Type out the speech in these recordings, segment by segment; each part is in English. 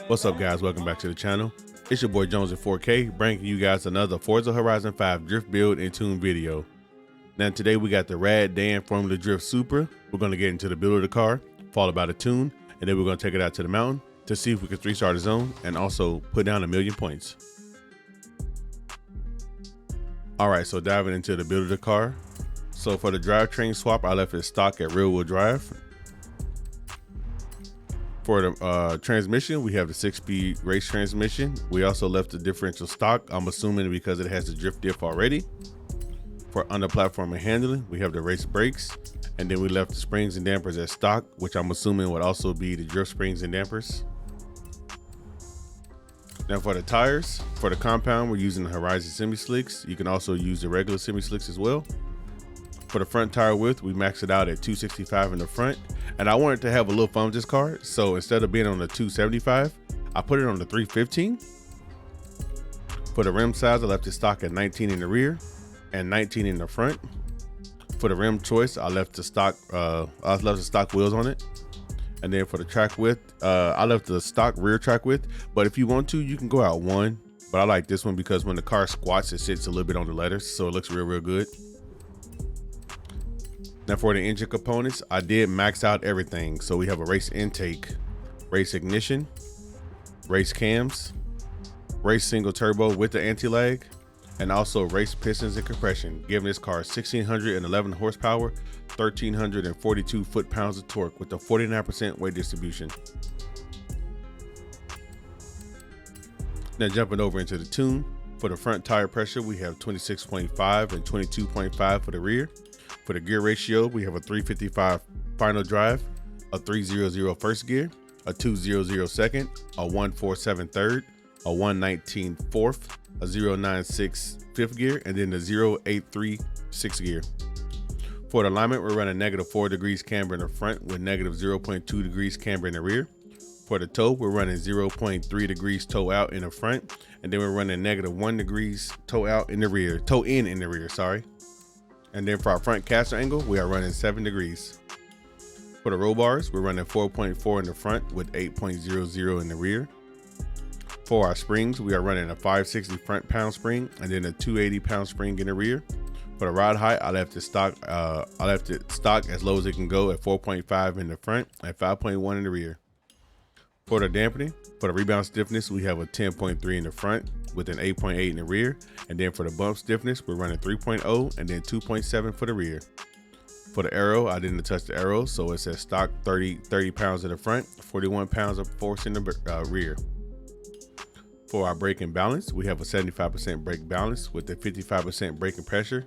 What's up, guys? Welcome back to the channel. It's your boy Jones in 4K, bringing you guys another Forza Horizon 5 drift build and tune video. Now today we got the Rad Dan Formula Drift Supra. We're going to get into the build of the car, followed by the tune, and then we're going to take it out to the mountain to see if we can 3-star the zone and also put down 1,000,000 points. Alright, so diving into the build of the car. So for the drivetrain swap, I left it stock at rear-wheel drive. For the transmission, we have the 6-speed race transmission. We also left the differential stock, I'm assuming because it has the drift diff already. For under platform and handling, we have the race brakes, and then we left the springs and dampers as stock, which I'm assuming would also be the drift springs and dampers. Now for the tires, for the compound, we're using the Horizon semi-slicks. You can also use the regular semi-slicks as well. For the front tire width, we maxed it out at 265 in the front, and I wanted to have a little fun with this car, so instead of being on the 275, I put it on the 315. For the rim size, I left it stock at 19 in the rear and 19 in the front. For the rim choice, I left the stock wheels on it. And then for the track width, I left the stock rear track width, but if you want to, you can go out one, but I like this one because when the car squats, it sits a little bit on the letters, so it looks real good. Now for the engine components, I did max out everything. So we have a race intake, race ignition, race cams, race single turbo with the anti-lag, and also race pistons and compression, giving this car 1,611 horsepower, 1,342 foot-pounds of torque with a 49% weight distribution. Now jumping over into the tune, for the front tire pressure, we have 26.5 and 22.5 for the rear. For the gear ratio, we have a 355 final drive, a 300 first gear, a 200 second, a 147 third, a 119 fourth, a 096 fifth gear, and then the 083 sixth gear. For the alignment, we're running -4 degrees camber in the front with -0.2 degrees camber in the rear. For the toe, we're running 0.3 degrees toe out in the front, and then we're running -1 degrees toe in in the rear, sorry. And then for our front caster angle, we are running 7 degrees. For the roll bars, we're running 4.4 in the front with 8.00 in the rear. For our springs, we are running a 560 front pound spring and then a 280 pound spring in the rear. For the rod height, I left it stock as low as it can go at 4.5 in the front and 5.1 in the rear. For the dampening, for the rebound stiffness, we have a 10.3 in the front with an 8.8 in the rear. And then for the bump stiffness, we're running 3.0 and then 2.7 for the rear. For the aero, I didn't touch the aero, so it says stock 30 pounds in the front, 41 pounds of force in the rear. For our braking balance, we have a 75% brake balance with a 55% braking pressure.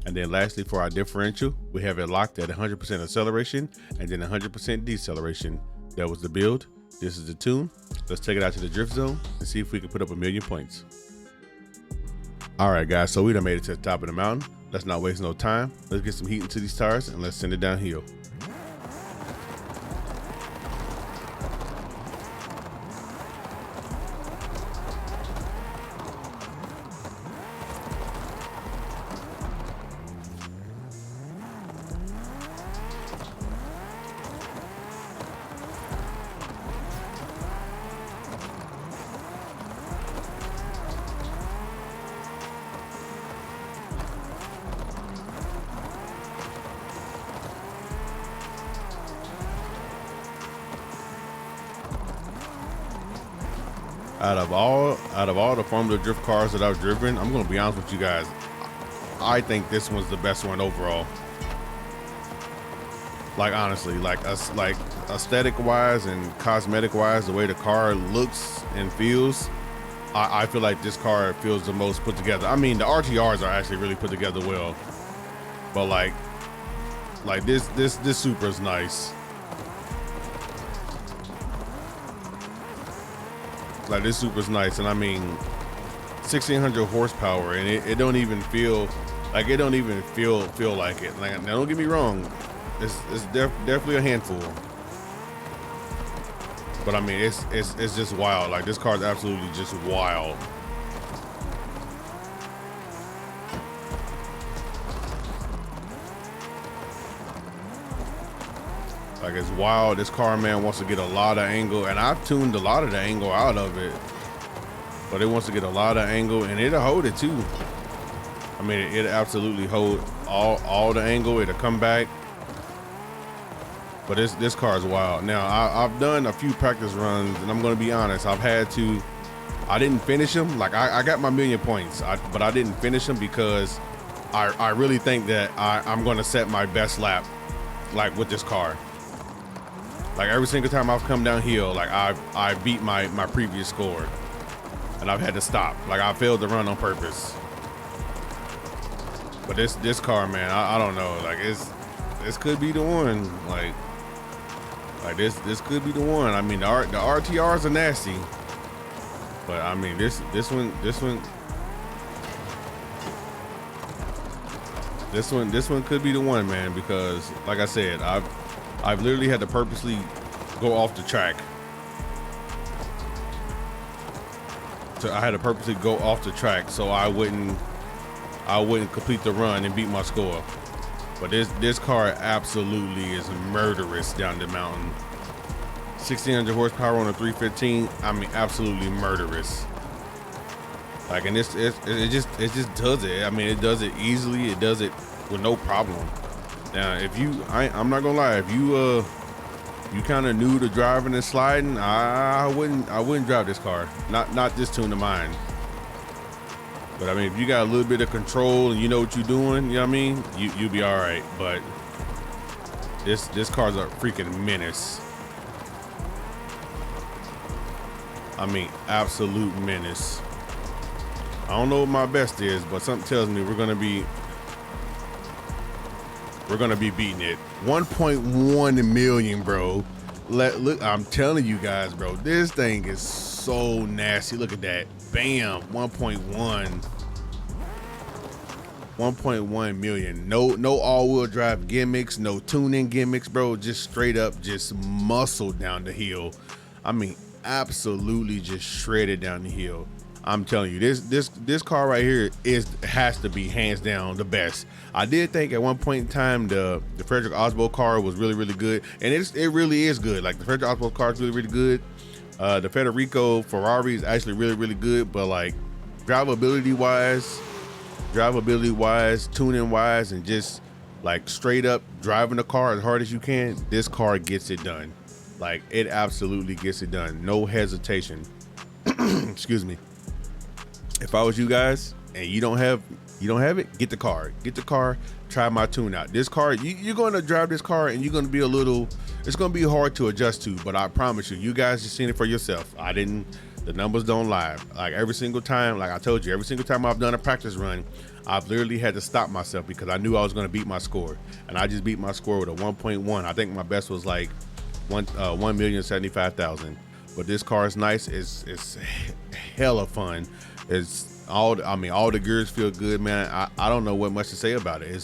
And then lastly, for our differential, we have it locked at 100% acceleration and then 100% deceleration. That was the build. This is the tune. Let's take it out to the drift zone and see if we can put up 1,000,000 points. All right, guys, so we done made it to the top of the mountain. Let's not waste no time. Let's get some heat into these tires and let's send it downhill. Out of all the Formula Drift cars that I've driven, I'm gonna be honest with you guys, I think this one's the best one overall. Like honestly, like aesthetic wise and cosmetic wise, the way the car looks and feels, I feel like this car feels the most put together. I mean, the RTRs are actually really put together well, but like this Supra's nice. Like this Supra's nice, and I mean 1,600 horsepower, and it don't even feel like it. Like, now don't get me wrong, it's definitely a handful, but I mean it's just wild. Like this car is absolutely just wild. Like, it's wild. This car, man, wants to get a lot of angle, and I've tuned a lot of the angle out of it, but it wants to get a lot of angle, and it'll hold it too. I mean, it absolutely hold all the angle. It'll come back. But this car is wild. Now, I've done a few practice runs, and I'm going to be honest. I didn't finish them. Like, I got my million points, but I didn't finish them because I really think that I'm going to set my best lap, like, with this car. Like, every single time I've come downhill, like, I beat my previous score, and I've had to stop. Like, I failed to run on purpose. But this car, man, I don't know. Like, this could be the one. Like this could be the one. I mean, the RTRs are nasty, but I mean, this one could be the one, man. Because, like I said, I've literally had to purposely go off the track. I had to purposely go off the track so I wouldn't complete the run and beat my score. But this car absolutely is murderous down the mountain. 1600 horsepower on a 315. I mean, absolutely murderous. Like, and it just does it. I mean, it does it easily. It does it with no problem. Now, if I'm not gonna lie, if you kind of new to driving and sliding, I wouldn't drive this car. Not this tune of mine. But I mean, if you got a little bit of control and you know what you're doing, you know what I mean, you'll be all right. But this car's a freaking menace. I mean, absolute menace. I don't know what my best is, but something tells me we're gonna be beating it. 1.1 million, bro. Look, I'm telling you guys, bro, this thing is so nasty. Look at that. Bam, 1.1 million. No all-wheel drive gimmicks, no tuning gimmicks, bro. Just straight up, just muscle down the hill. I mean, absolutely just shredded down the hill. I'm telling you, this car right here has to be hands down the best. I did think at one point in time the Frederick Oswald car was really good, and it really is good. Like, the Frederick Oswald car is really good. The Federico Ferrari is actually really good, but like drivability wise, tuning wise, and just like straight up driving the car as hard as you can, this car gets it done. Like, it absolutely gets it done. No hesitation. Excuse me. If I was you guys and you don't have it, get the car. Try my tune out. This car, you're going to drive this car and you're going to be it's going to be hard to adjust to, but I promise you guys just seen it for yourself. The numbers don't lie. Like, every single time, like I told you, every single time I've done a practice run, I've literally had to stop myself because I knew I was going to beat my score. And I just beat my score with a 1.1. I think my best was like 1,075,000. But this car is nice. It's hella fun. All the gears feel good, man. I don't know what much to say about it.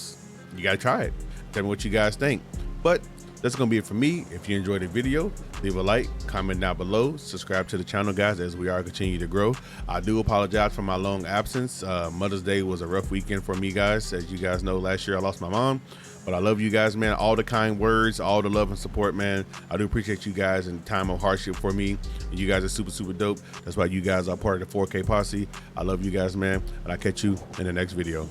You gotta try it. Tell me what you guys think. But that's gonna be it for me. If you enjoyed the video, leave a like, comment down below, subscribe to the channel, guys, as we are continue to grow. I do apologize for my long absence. Mother's Day was a rough weekend for me, guys. As you guys know, last year I lost my mom. But I love you guys, man. All the kind words, all the love and support, man. I do appreciate you guys in the time of hardship for me. And you guys are super dope. That's why you guys are part of the 4K posse. I love you guys, man. And I'll catch you in the next video.